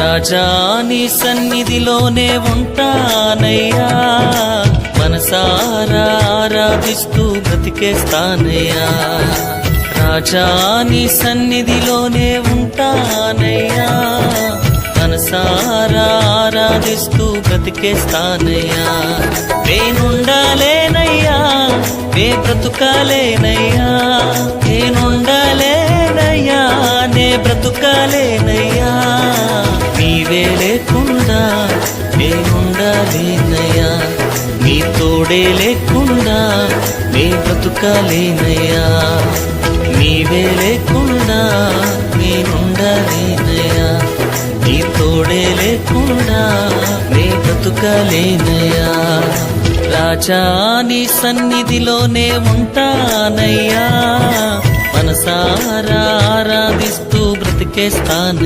రాజా నీ సన్నిధిలోనే ఉంటానయ్యా, మనసారా ఆరాధిస్తూ బ్రతికేస్తానయ్యా. రాజా నీ సన్నిధిలోనే ఉంటానయ్యా, మనసారా ఆరాధిస్తూ బ్రతికేస్తానయ్యా. నేనుండాలేనయ్యా, నే బ్రతుకాలేనయ్యా, నేనుండాలేనయ్యా, నే బ్రతుకాలేనయ్యా. నీవే లేకుండా నేనుండాలేనయ్యా, నీ తోడే లేకుండా నే బ్రతుకాలేనయ్యా. నీవే లేకుండా నేనుండాలేనయ్యా, నీ తోడే లేకుండా నే బ్రతుకాలేనయ్యా. రాజా నీ సన్నిధిలోనే ఉంటానయ్యా, మనసారా ఆరాధిస్తూ బ్రతికేస్తాను.